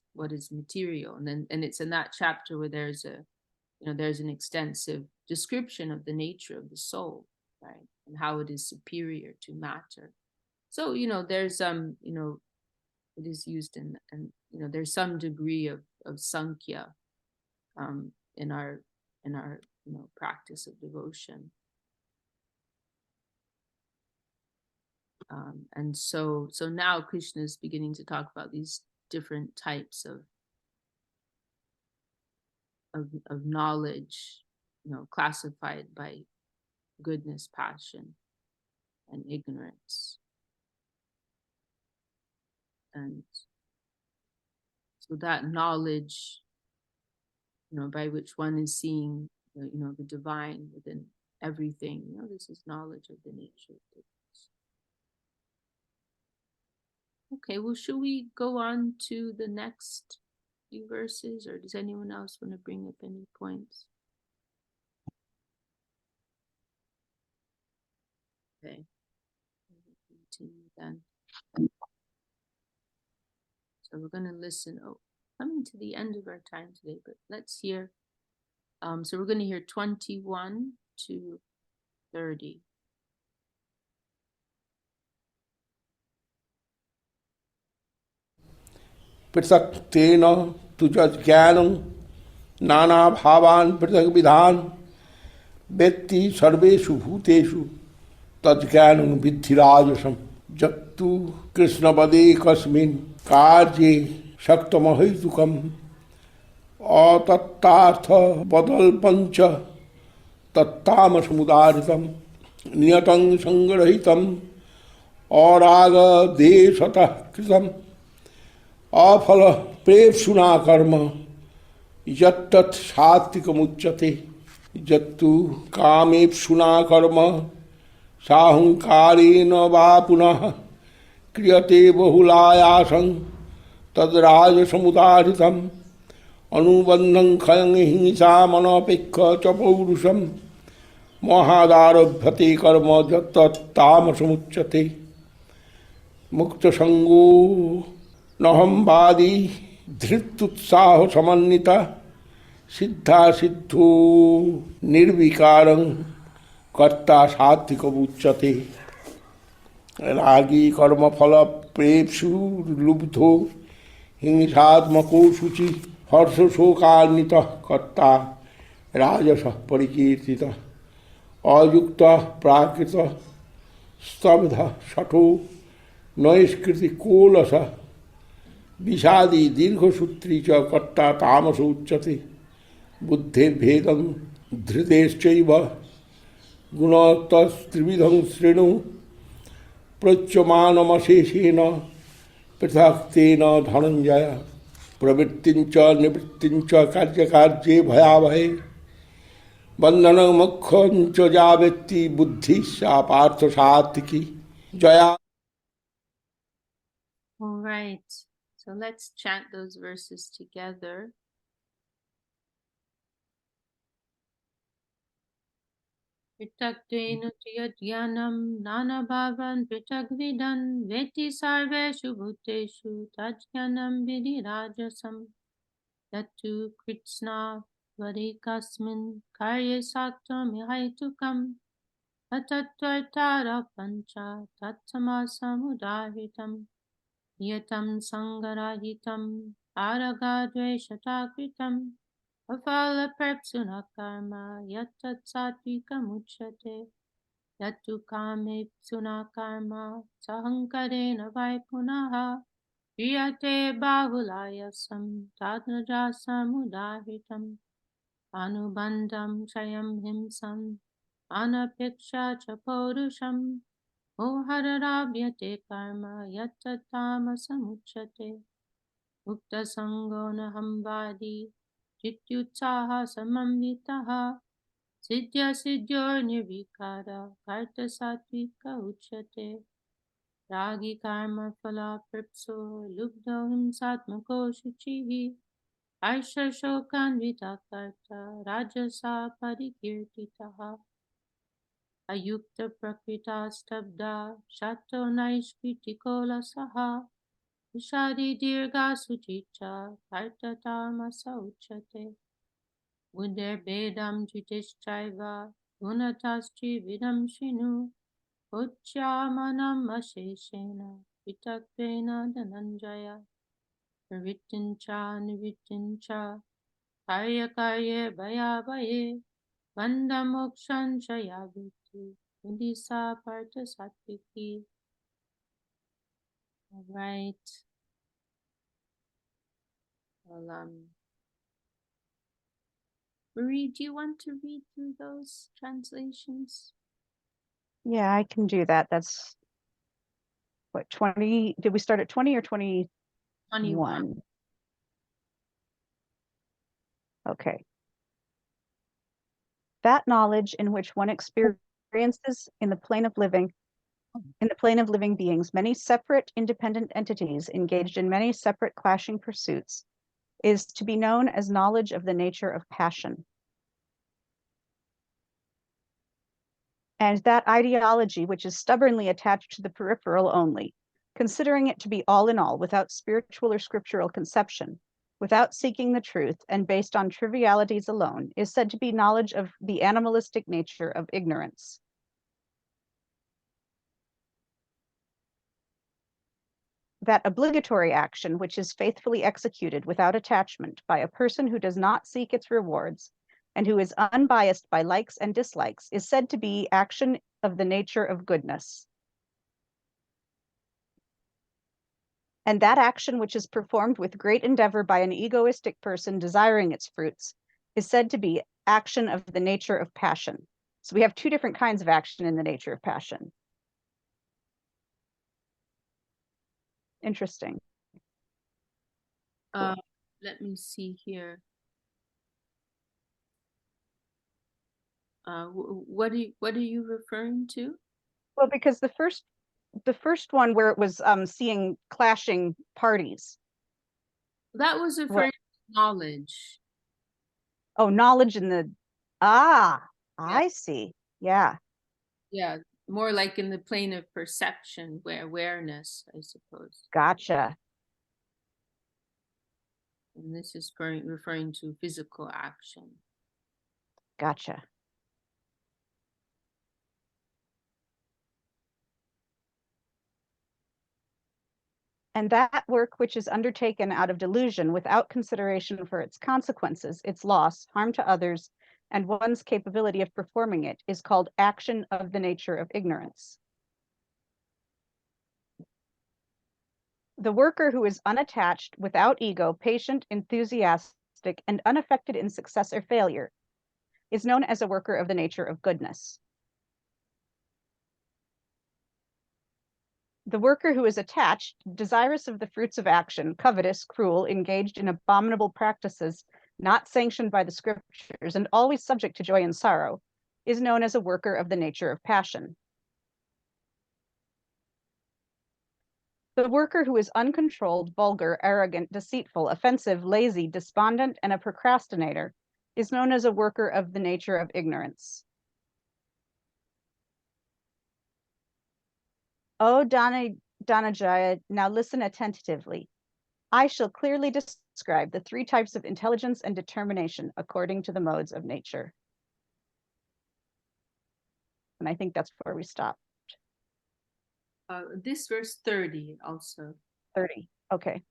material, and it's in that chapter where there's an extensive description of the nature of the soul, right, and how it is superior to matter. So there's it is used in, and there's some degree of Sankhya in our practice of devotion. And so now Krishna is beginning to talk about these different types of knowledge, classified by goodness, passion, and ignorance. And so that knowledge, by which one is seeing, the divine within everything, this is knowledge of the nature of goodness. Okay, well, should we go on to the next few verses, or does anyone else want to bring up any points? Okay, we'll continue then. So we're going to listen. Oh, coming to the end of our time today, but let's hear. So we're going to hear 21 to 30. पृथक तेन तुझ ज्ञानं नाना भावान पृथक विधान व्यक्ति सर्वेषु भूतेषु तज्ज्ञानं विद्धि राजसं जत्तु कृष्णपदे कस्मिन् कार्ये शक्तमहैतुकम् अतत्तार्थ बदल्पञ्च तत्तामसमुदारितं नियतं संग्रहितं अरागदेशतः कृतं अफल प्रेप्सुना कर्म यत्तत् सात्विकमुच्यते यत्तु कामेप्सुना कर्म साहंकारेण वा पुनः क्रियते बहुलायासं तद्राजसमुदारितम् अनुबन्धं खयं हिंसामनपेक्ष च पौरुषं महादारभ्यते कर्म यत्तत् तामसमुच्यते मुक्तसंगो नहंवादी धृत्युत्साह समन्विता सिद्धा सिद्धो निर्विकारं कर्ता सात्विक उच्यते रागी कर्मफल प्रेप्सु लुब्धो हिंसात्मको शुचि हर्ष शोकान्वित कर्ता राजस परिकीर्तित अयुक्त प्राकृत स्तब्ध शठो नैष्कृति कोलस विषादी दीर्घसूत्री च कर्ता तामस उच्यते बुद्धिर्भेदं धृतेश्चैव गुणतस्त्रिविधं शृणु प्रोच्यमानमशेषेण पृथक् तेन धनञ्जय प्रवृत्तिञ्च निवृत्तिञ्च कार्यकार्ये भयावहे बन्धनमोक्षञ्च या व्यक्ति बुद्धिः सा पार्थ सात्विकी Jaya. All right, so let's chant those verses together. Pritaktvena Jnanam Nana Bhavan Pritakvidan Veti Sarveshu Bhuteshu Tajnanam Vidhi Rajasam Yatu Kritsna Varikasmin Karye Saktam Ihaitukam Atatvartara Pancha Tatsamasamudaritam Yatam Sangarahitam Aragadveshatakritam Avala Prepsuna Karma Yatat Satvika Muchate Yatu Kame Psuna Karma Sahankarena Vaipunaha Priyate Bahulayasam Tadnajasamudaritam Anubandam chayam himsam anapeksha cha porusham mohararabhyate karma yatatama samuchate Mukta sango naham vadi chityutsaha samamvitaha Siddhya siddhyor nirvikara karta satvika uchate Ragi karma phala pripso lubdho himsatmako shuchihi Aisha shokan vitakarta rajasa parikirtitaha Ayukta prakrita stabda shato naishkritikola saha Vishadi dirga suchicha karta tamasa uchate Buddher bedam jutischaiva gunataschi vidam shinu Uccyamanam asheshena vitakrena dhananjaya Pravittincha nivittincha karya karye bhaya bhaye Vanda mokshan shayaviti Mudisa parta satviki. All right. Well, Marie, do you want to read through those translations? Yeah, I can do that. That's what, 20? Did we start at 20 or 21? 21. Okay. That knowledge in which one experiences in the plane of living beings, many separate independent entities engaged in many separate clashing pursuits, is to be known as knowledge of the nature of passion. And that ideology which is stubbornly attached to the peripheral only, considering it to be all in all, without spiritual or scriptural conception, without seeking the truth, and based on trivialities alone, is said to be knowledge of the animalistic nature of ignorance. That obligatory action which is faithfully executed without attachment by a person who does not seek its rewards and who is unbiased by likes and dislikes is said to be action of the nature of goodness. And that action which is performed with great endeavor by an egoistic person desiring its fruits is said to be action of the nature of passion. So we have two different kinds of action in the nature of passion. Interesting. Let me see here. What are you referring to? Well, because the first one where it was seeing clashing parties. That was referring to knowledge. Oh, knowledge in the I see. Yeah. Yeah, more like in the plane of perception, where awareness, I suppose. Gotcha. And this is referring to physical action. Gotcha. And that work which is undertaken out of delusion without consideration for its consequences, its loss, harm to others, and one's capability of performing it is called action of the nature of ignorance. The worker who is unattached, without ego, patient, enthusiastic, and unaffected in success or failure is known as a worker of the nature of goodness. The worker who is attached, desirous of the fruits of action, covetous, cruel, engaged in abominable practices, not sanctioned by the scriptures, and always subject to joy and sorrow, is known as a worker of the nature of passion. The worker who is uncontrolled, vulgar, arrogant, deceitful, offensive, lazy, despondent, and a procrastinator is known as a worker of the nature of ignorance. O Dhananjaya, now listen attentively. I shall clearly describe the three types of intelligence and determination according to the modes of nature. And I think that's where we stop. This verse 30 also. 30, okay.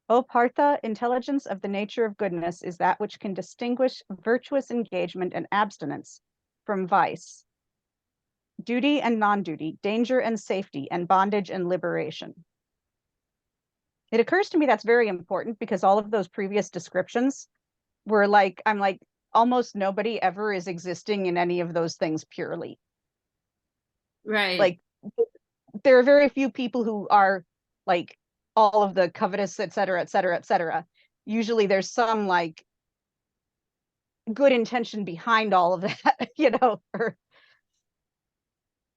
O Partha, intelligence of the nature of goodness is that which can distinguish virtuous engagement and abstinence from vice, duty and non-duty, danger and safety, and bondage and liberation. It occurs to me that's very important because all of those previous descriptions where like I'm like almost nobody ever is existing in any of those things purely. Right. Like there are very few people who are like all of the covetous, et cetera, et cetera, et cetera. Usually there's some like good intention behind all of that, you know.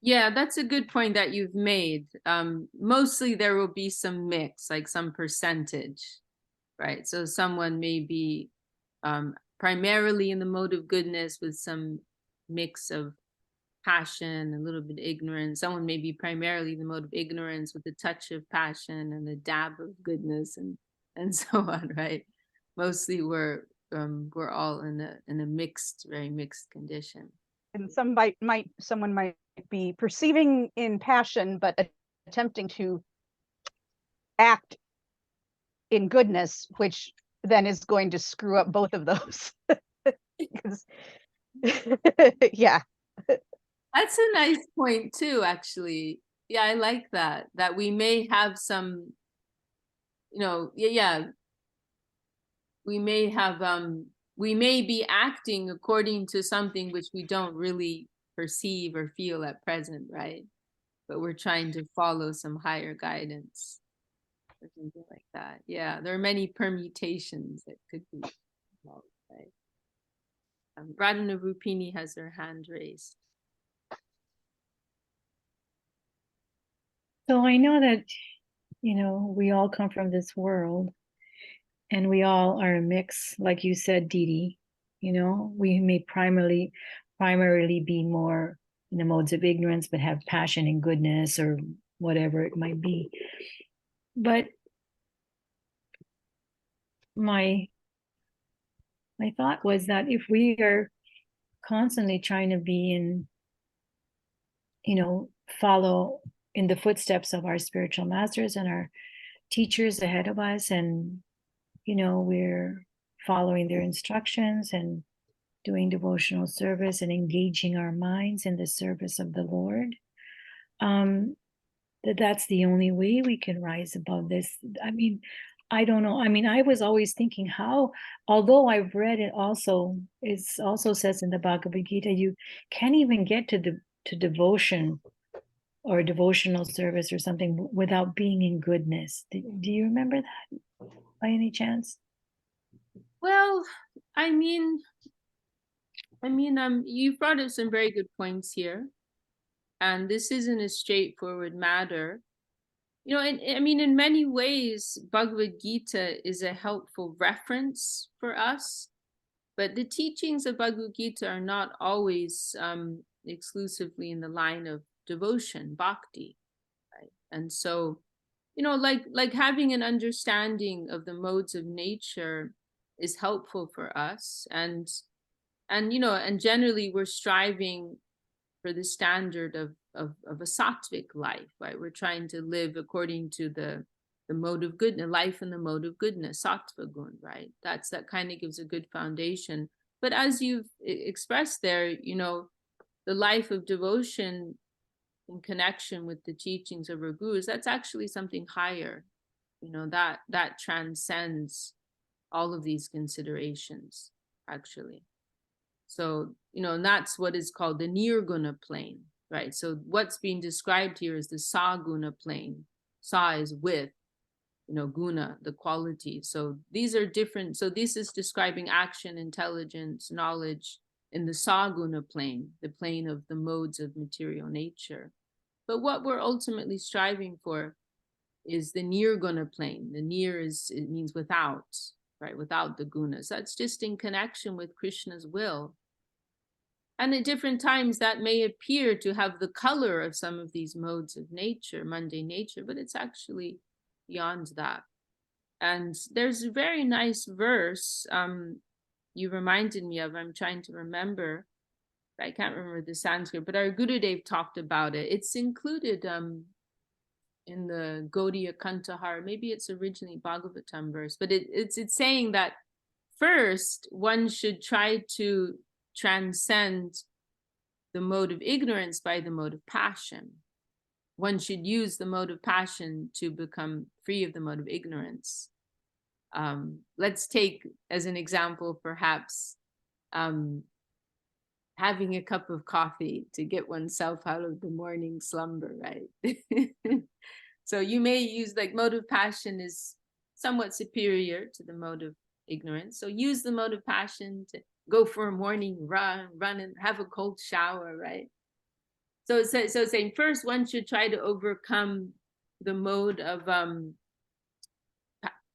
Yeah, that's a good point that you've made. Mostly there will be some mix, like some percentage, right? So someone may be primarily in the mode of goodness with some mix of passion, a little bit ignorance. Someone may be primarily the mode of ignorance with a touch of passion and a dab of goodness, and so on, right? Mostly we're all in a mixed, very mixed condition. And someone might be perceiving in passion, but attempting to act in goodness, which then is going to screw up both of those. Because, yeah. That's a nice point too, actually. Yeah, I like that. That we may have some, yeah, we may have we may be acting according to something which we don't really perceive or feel at present, right? But we're trying to follow some higher guidance or something like that. Yeah, there are many permutations that could be involved, right? Radhana Rupini has her hand raised. So I know that, we all come from this world and we all are a mix, like you said, Didi. We may primarily be more in the modes of ignorance, but have passion and goodness or whatever it might be. But my thought was that if we are constantly trying to be in, follow in the footsteps of our spiritual masters and our teachers ahead of us, and we're following their instructions and doing devotional service and engaging our minds in the service of the Lord, that's the only way we can rise above this. I mean, I don't know. I mean, I was always thinking how, although I've read it also, it also says in the Bhagavad Gita, you can't even get to devotion or devotional service or something without being in goodness. Do you remember that by any chance? Well, I mean, you've brought up some very good points here, and this isn't a straightforward matter. In many ways, Bhagavad Gita is a helpful reference for us, but the teachings of Bhagavad Gita are not always exclusively in the line of devotion, bhakti, right? And so, like having an understanding of the modes of nature is helpful for us, and generally we're striving for the standard of a sattvic life, right? We're trying to live according to the mode of goodness, life in the mode of goodness, sattva gun, right? That kind of gives a good foundation. But as you've expressed there, the life of devotion in connection with the teachings of our gurus, that's actually something higher, that transcends all of these considerations, actually. So, and that's what is called the nirguna plane, right? So what's being described here is the saguna plane. Sa is with, guna, the quality. So these are different. So this is describing action, intelligence, knowledge in the saguna plane, the plane of the modes of material nature. But what we're ultimately striving for is the nirguna plane. The nir it means without, right? Without the gunas. That's just in connection with Krishna's will. And at different times that may appear to have the color of some of these modes of nature, mundane nature, but it's actually beyond that. And there's a very nice verse you reminded me of. I'm trying to remember. I can't remember the Sanskrit, but our Gurudev talked about it. It's included in the Gaudiya Kantahar. Maybe it's originally Bhagavatam verse, but it's saying that first one should try to transcend the mode of ignorance by the mode of passion. One should use the mode of passion to become free of the mode of ignorance. Let's take as an example, perhaps, having a cup of coffee to get oneself out of the morning slumber, right? So you may use, like, mode of passion is somewhat superior to the mode of ignorance. So use the mode of passion to go for a morning run and have a cold shower, right? So it's saying first one should try to overcome the mode of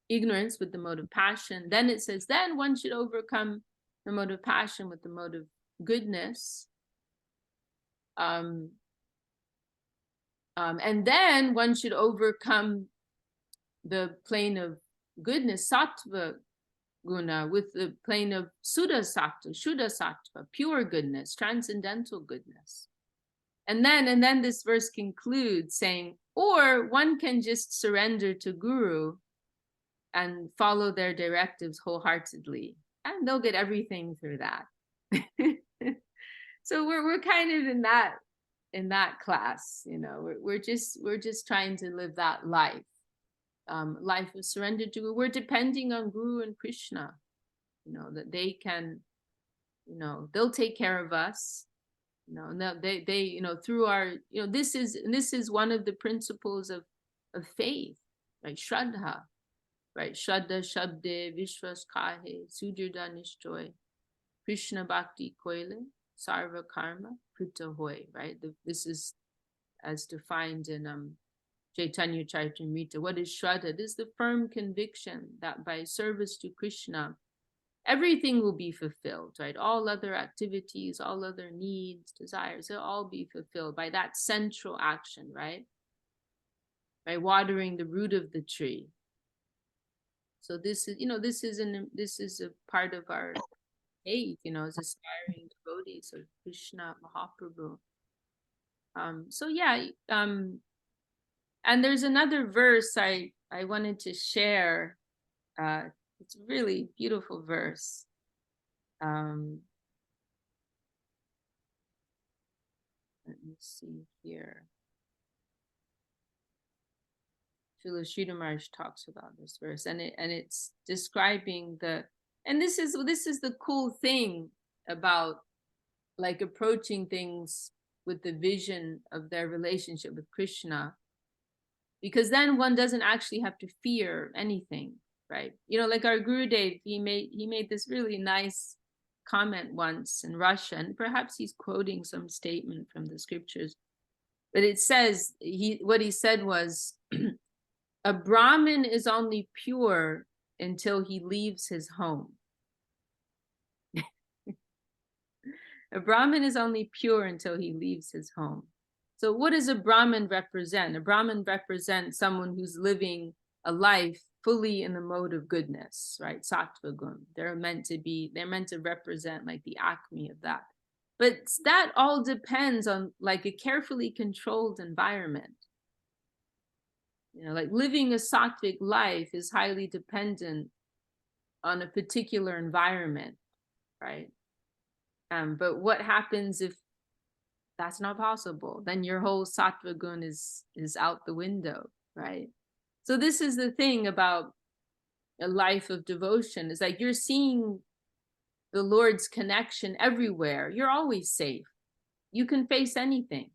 ignorance with the mode of passion. Then it says, then one should overcome the mode of passion with the mode of goodness. And then one should overcome the plane of goodness, sattva guna, with the plane of shuddha sattva, pure goodness, transcendental goodness. And then this verse concludes saying, or one can just surrender to Guru and follow their directives wholeheartedly, and they'll get everything through that. So we're kind of in that class, you know. We're just trying to live that life, life of surrender to Guru. We're depending on Guru and Krishna, you know, that they can, you know, they'll take care of us, you know. And they you know, through our, you know, this is one of the principles of faith, right? Shraddha, right? Shraddha shabde vishwas kahe sujirda nishtoy Krishna bhakti koile sarva karma prita hoy, right? This is as defined in Chaitanya Charitamrita. What is Shraddha? It is the firm conviction that by service to Krishna, everything will be fulfilled, right? All other activities, all other needs, desires, they'll all be fulfilled by that central action, right? By watering the root of the tree. So this is, you know, this is a part of our faith, you know, as aspiring devotees of Krishna Mahaprabhu. So yeah, and there's another verse I wanted to share. It's a really beautiful verse. Let me see here. Srila Sridhar Maharaj talks about this verse, and it's describing and this is the cool thing about, like, approaching things with the vision of their relationship with Krishna, because then one doesn't actually have to fear anything, right? You know, like our Gurudev, he made this really nice comment once in Russian. Perhaps he's quoting some statement from the scriptures, but it says, what he said was, a Brahmin is only pure until he leaves his home. A Brahmin is only pure until he leaves his home. So what does a Brahmin represent? A Brahmin represents someone who's living a life fully in the mode of goodness, right? Sattva gun. They're meant to represent, like, the acme of that. But that all depends on, like, a carefully controlled environment. You know, like, living a sattvic life is highly dependent on a particular environment, right? But what happens if that's not possible? Then your whole sattva gun is out the window, right? So this is the thing about a life of devotion, is like you're seeing the Lord's connection everywhere. You're always safe. You can face anything.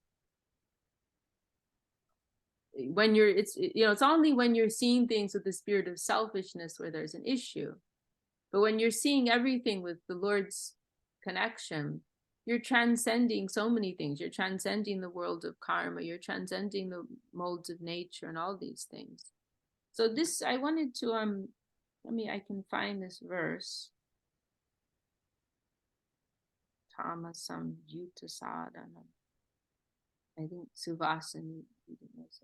When it's only when you're seeing things with the spirit of selfishness where there's an issue. But when you're seeing everything with the Lord's connection, you're transcending so many things. You're transcending the world of karma. You're transcending the molds of nature and all these things. So this, I wanted to, I can find this verse. Tamasam Yuta Sadhana. I think Suvasini knows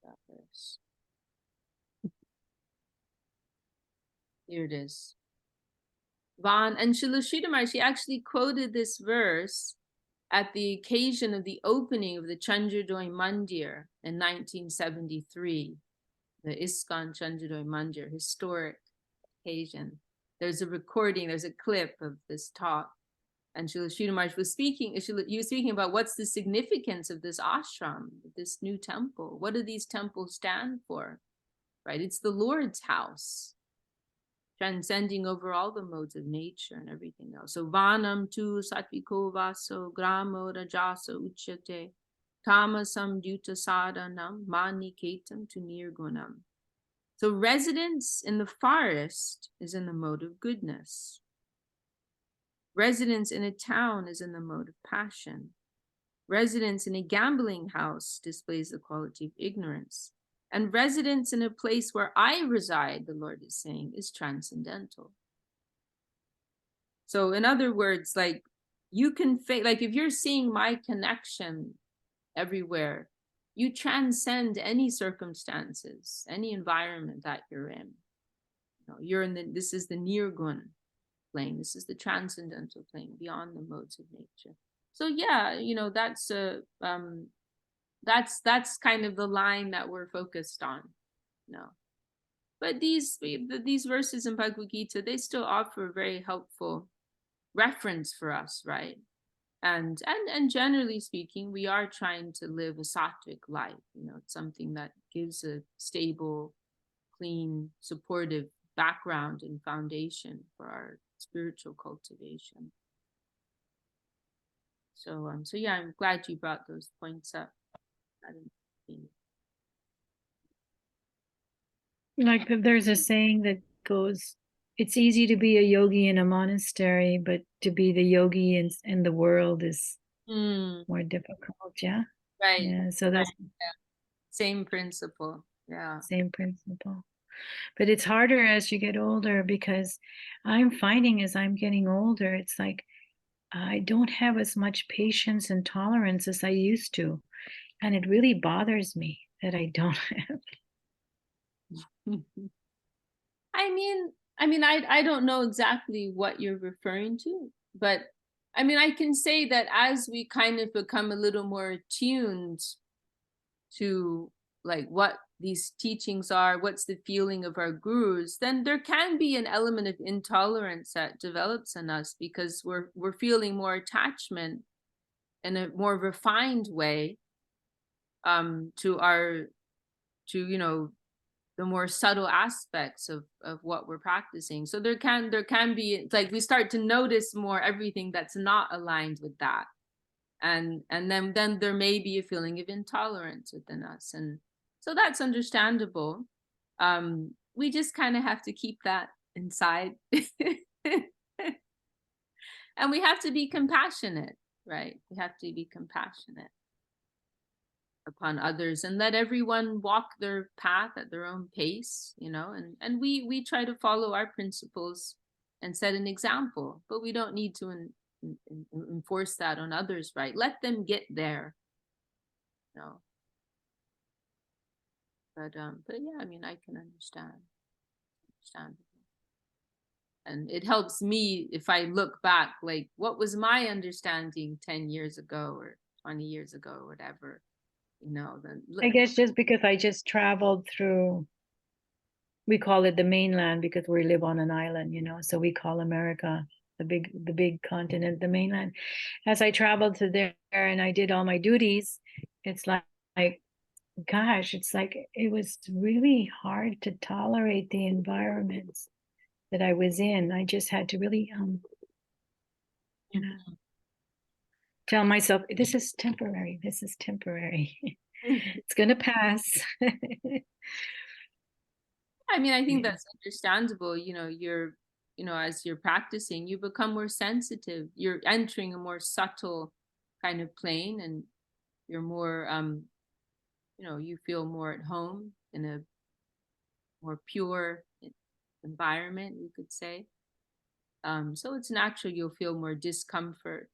that verse. Here it is. And Srila Sridhar Maharaj, she actually quoted this verse at the occasion of the opening of the Chandradoy Mandir in 1973, the ISKCON Chandradoy Mandir, historic occasion. There's a recording, there's a clip of this talk, and Srila Sridhar Maharaj was speaking. You were speaking about what's the significance of this ashram, this new temple. What do these temples stand for? right? It's the Lord's house, transcending over all the modes of nature and everything else. So vanam tu satviko vaso gramo rajasa uchyate tamasam duta sadhanam maniketam tu nirgunam. So residence in the forest is in the mode of goodness. Residence in a town is in the mode of passion. Residence in a gambling house displays the quality of ignorance. And residence in a place where I reside, the Lord is saying, is transcendental. So in other words, like you can like if you're seeing my connection everywhere, you transcend any circumstances, any environment that you're in. You know, you're in this is the nirgun plane. This is the transcendental plane beyond the modes of nature. So yeah, you know, that's kind of the line that we're focused on, you know. But these verses in Bhagavad Gita, they still offer a very helpful reference for us, right? And generally speaking, we are trying to live a sattvic life. You know, it's something that gives a stable, clean, supportive background and foundation for our spiritual cultivation. So yeah, I'm glad you brought those points up. Like there's a saying that goes, it's easy to be a yogi in a monastery, but to be the yogi in the world is more difficult. Yeah. Right. Yeah. So that's same principle. Yeah. Same principle. But it's harder as you get older, because I'm finding as I'm getting older, it's like I don't have as much patience and tolerance as I used to. And it really bothers me that I don't have. I don't know exactly what you're referring to, but I mean, I can say that as we kind of become a little more attuned to like what these teachings are, what's the feeling of our gurus, then there can be an element of intolerance that develops in us because we're feeling more attachment in a more refined way to you know, the more subtle aspects of what we're practicing. So there can be, it's like we start to notice more everything that's not aligned with that, and then there may be a feeling of intolerance within us, and so that's understandable. We just kind of have to keep that inside. And we have to be compassionate, right? We have to be compassionate upon others and let everyone walk their path at their own pace, you know, and we try to follow our principles and set an example, but we don't need to enforce that on others, right? Let them get there, you know. But yeah, I mean, I can understand. And it helps me if I look back, like what was my understanding 10 years ago or 20 years ago or whatever, you know. Then I guess just because I just traveled through, we call it the mainland because we live on an island, you know, so we call America the big continent, the mainland. As I traveled to there and I did all my duties, it's like gosh, it's like it was really hard to tolerate the environments that I was in. I just had to really you know, tell myself, this is temporary, this is temporary. It's gonna pass. I mean, I think that's understandable. You know, you know, as you're practicing, you become more sensitive. You're entering a more subtle kind of plane, and you're more, you know, you feel more at home in a more pure environment, you could say. So it's natural you'll feel more discomfort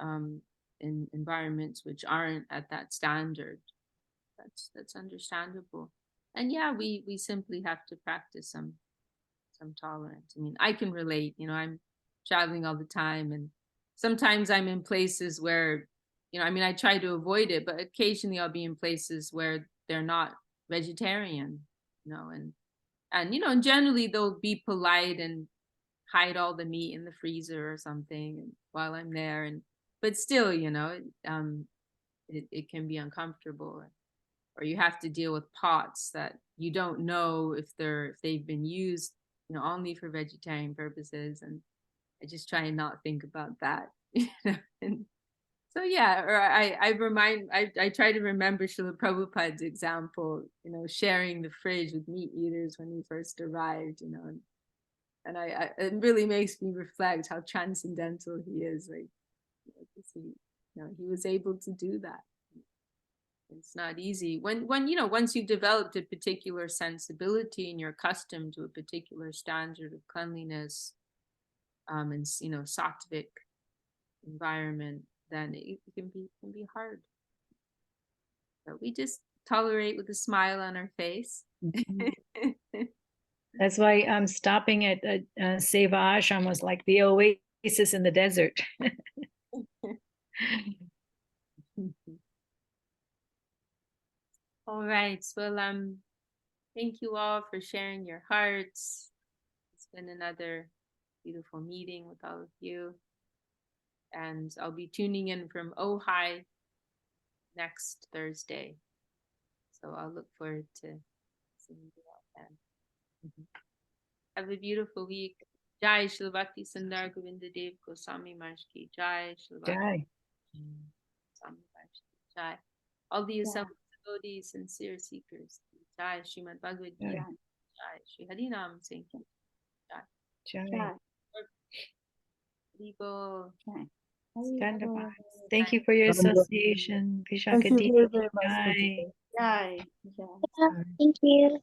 in environments which aren't at that standard. That's understandable. And yeah, we simply have to practice some tolerance. I mean, I can relate, you know, I'm traveling all the time, and sometimes I'm in places where, you know, I mean, I try to avoid it, but occasionally I'll be in places where they're not vegetarian, you know, and you know, and generally they'll be polite and hide all the meat in the freezer or something while I'm there, and but still, you know, it can be uncomfortable. or you have to deal with pots that you don't know if they've been used, only for vegetarian purposes. And I just try and not think about that. And so yeah, or I try to remember Srila Prabhupada's example, sharing the fridge with meat eaters when he first arrived, and it really makes me reflect how transcendental he is. Like, he was able to do that. It's not easy when once you've developed a particular sensibility and you're accustomed to a particular standard of cleanliness, and sattvic environment, then it can be hard. But we just tolerate with a smile on our face. That's why stopping at Seva Ashram was like the oasis in the desert. All right. Well, thank you all for sharing your hearts. It's been another beautiful meeting with all of you. And I'll be tuning in from Ojai next Thursday. So I'll look forward to seeing you all then. Have a beautiful week. Jai Shri Bhakti Sundar Govinda Dev Goswami Maharaj ki Jai. Shri Bhakti Jai. Goswami Maharaj ki Jai. All the assembled devotees, sincere seekers. Jai Srimad Bhagavad Gita. Jai. Jai Shri Harinam Sankirtan. Jai. Jai. Haribo. Dandavad. Thank you for your association. Thank you Vishakadee. very, very much. Jai. Jai. Thank you.